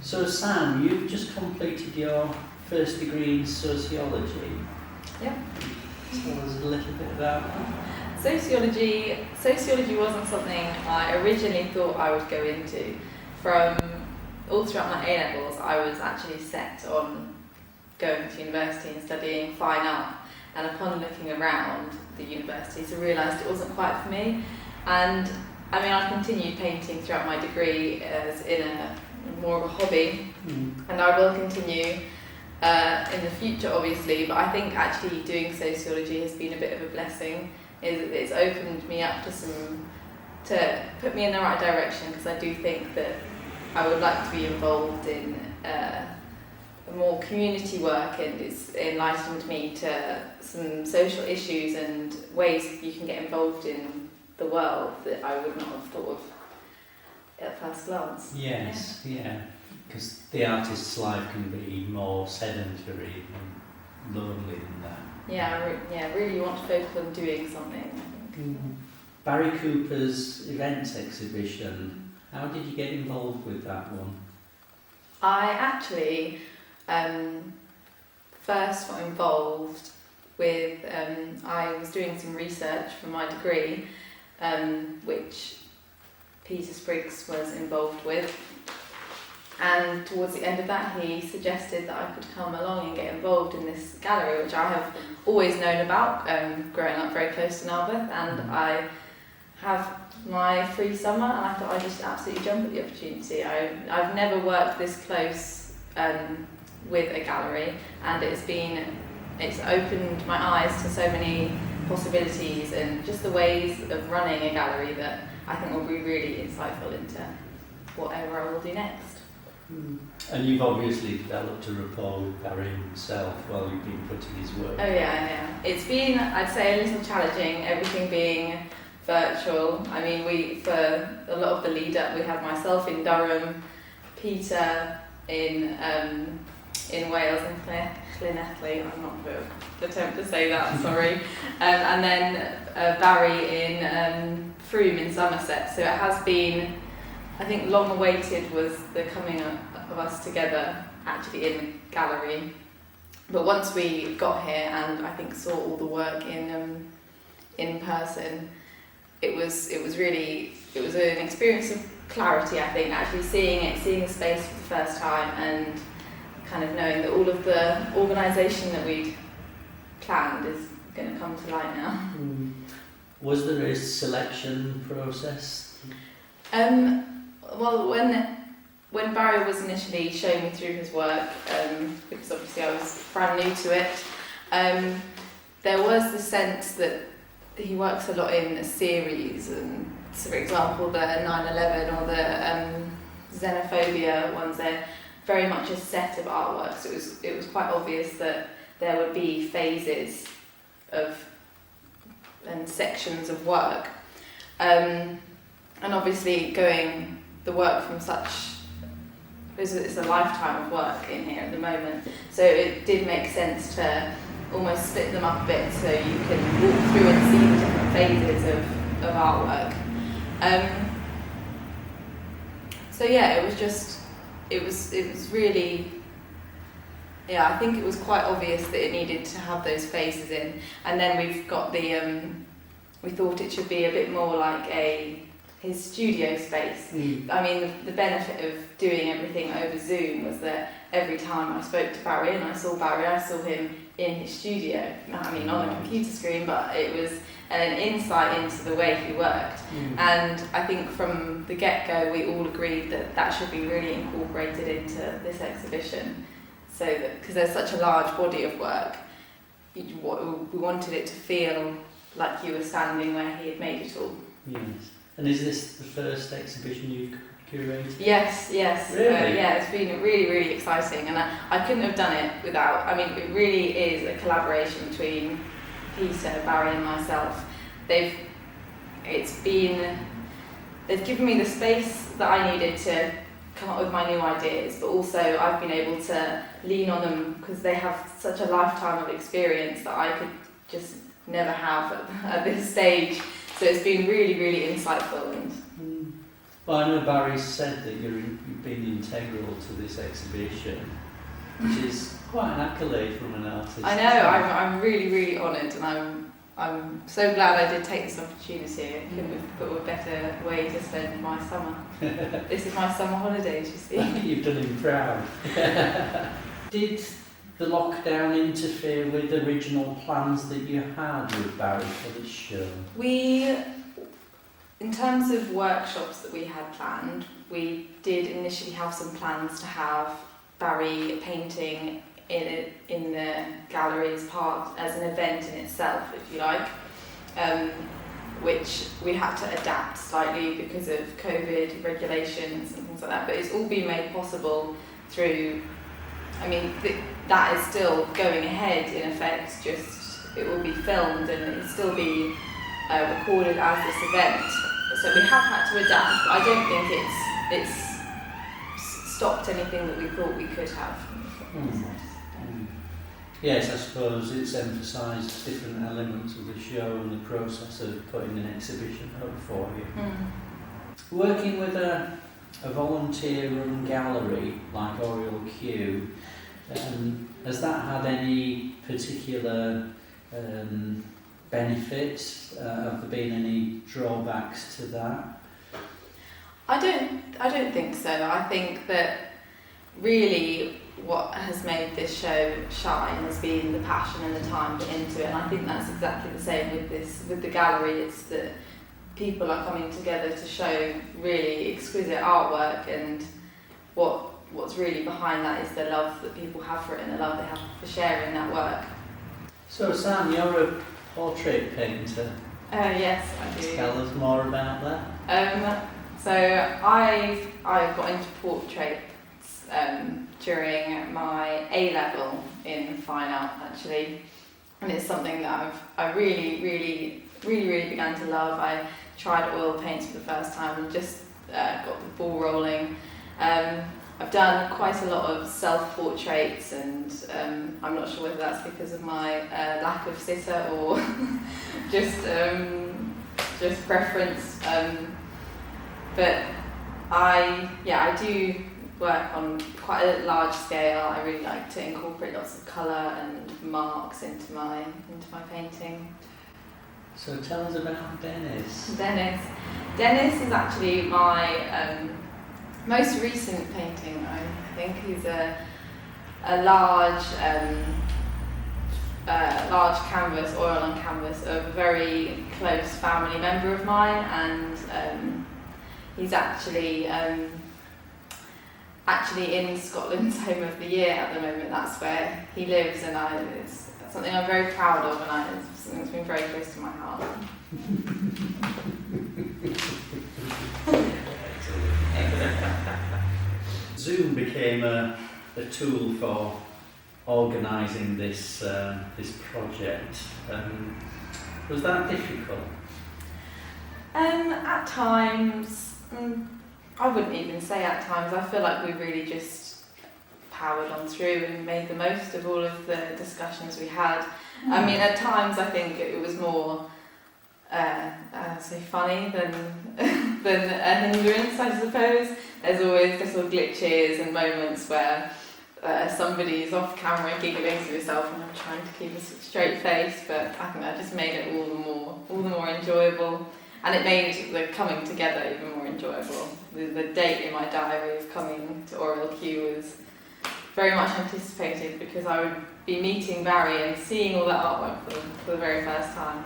So Sam, you've just completed your first degree in sociology. Yep. Tell us a little bit about that. Sociology wasn't something I originally thought I would go into. From all throughout my A-levels, I was actually set on going to university and studying fine art. And upon looking around the universities, I realised it wasn't quite for me. And I mean, I continued painting throughout my degree as in a more of a hobby, and I will continue in the future, obviously. But I think actually doing sociology has been a bit of a blessing. It's opened me up to put me in the right direction, because I do think that I would like to be involved in more community work, and it's enlightened me to some social issues and ways you can get involved in the world that I would not have thought of at first glance. Yes, yeah, because the artist's life can be more sedentary and lonely than that. Yeah, really want to focus on doing something. Barry Cooper's events exhibition, how did you get involved with that one? I actually first got involved with, I was doing some research for my degree, which Peter Spriggs was involved with, and towards the end of that he suggested that I could come along and get involved in this gallery, which I have always known about, growing up very close to Narberth, and I have my free summer, and I thought I'd just absolutely jump at the opportunity. I've never worked this close with a gallery, and it's opened my eyes to so many possibilities and just the ways of running a gallery that I think will be really insightful into whatever I will do next. And you've obviously developed a rapport with Barry himself while you've been putting his work. Oh yeah. It's been, I'd say, a little challenging, everything being virtual. I mean, for a lot of the lead up, we had myself in Durham, Peter in Wales, and Llanelli, I'm not going to attempt to say that, sorry, and then Barry in Frome in Somerset. So it has been, I think, long awaited was the coming of us together actually in the gallery. But once we got here and I think saw all the work in person, it was an experience of clarity, I think, actually seeing the space for the first time, and kind of knowing that all of the organisation that we'd planned is going to come to light now. Was there a selection process? Well, when Barry was initially showing me through his work, because obviously I was brand new to it, there was the sense that he works a lot in a series, and so for example the 9/11 or the xenophobia ones, they're very much a set of artwork, so it was quite obvious that there would be phases and sections of work, and obviously going the work from it's a lifetime of work in here at the moment, so it did make sense to almost split them up a bit so you can walk through and see the different phases of artwork. So yeah, it was really, I think it was quite obvious that it needed to have those phases in, and then we've got we thought it should be a bit more like his studio space. I mean, the benefit of doing everything over Zoom was that every time I spoke to Barry and I saw Barry, I saw him in his studio. I mean, on a computer screen, but it was an insight into the way he worked. And I think from the get-go, we all agreed that should be really incorporated into this exhibition. So that, because there's such a large body of work, we wanted it to feel like you were standing where he had made it all. Yes. And is this the first exhibition you've curated? Yes. Really? Yeah, it's been really, really exciting, and I couldn't have done it without, I mean, it really is a collaboration between Peter, Barry and myself. They've given me the space that I needed to come up with my new ideas, but also I've been able to lean on them because they have such a lifetime of experience that I could just never have at this stage. So it's been really, really insightful. Well, I know Barry said that you've been integral to this exhibition, which is quite an accolade from an artist. I know, I'm really, really honoured, and I'm so glad I did take this opportunity. I couldn't have thought of a better way to spend my summer. This is my summer holidays, you see. You've done him proud. Did the lockdown interfere with original plans that you had with Barry for this show? In terms of workshops that we had planned, we did initially have some plans to have Barry painting in the gallery as an event in itself, if you like, which we had to adapt slightly because of COVID regulations and things like that. But it's all been made possible through. I mean, that is still going ahead in effect. Just it will be filmed and it will still be recorded as this event. So we have had to adapt. I don't think it's stopped anything that we thought we could have. Yes, I suppose it's emphasised different elements of the show and the process of putting an exhibition up for you. Working with a volunteer-run gallery like Oriel Q, has that had any particular benefits? Have there been any drawbacks to that? I don't think so. I think that really what has made this show shine has been the passion and the time put into it, and I think that's exactly the same with the gallery. It's that people are coming together to show really exquisite artwork, and what's really behind that is the love that people have for it and the love they have for sharing that work. So Sam, you're a portrait painter. Yes, I do. Tell us more about that. So I got into portraits during my A-level in fine art, actually, and it's something that I really began to love. I tried oil paints for the first time and just got the ball rolling. I've done quite a lot of self-portraits, and I'm not sure whether that's because of my lack of sitter or just preference. But I do work on quite a large scale. I really like to incorporate lots of colour and marks into my painting. So tell us about Dennis. Dennis is actually my most recent painting. I think he's a large canvas, oil on canvas, of a very close family member of mine, and he's actually in Scotland's Home of the Year at the moment. That's where he lives, and it's something I'm very proud of, and it's something that's been very close to my heart. Zoom became a tool for organising this project. Was that difficult? At times, I wouldn't even say at times. I feel like we really just powered on through and made the most of all of the discussions we had. I mean, at times I think it was more so funny than a hindrance, I suppose. There's always just little glitches and moments where somebody's off camera giggling to herself, and I'm trying to keep a straight face, but I think that just made it all the more enjoyable. And it made the coming together even more enjoyable. The date in my diary of coming to Oriel Q was very much anticipated, because I would be meeting Barry and seeing all that artwork for the very first time.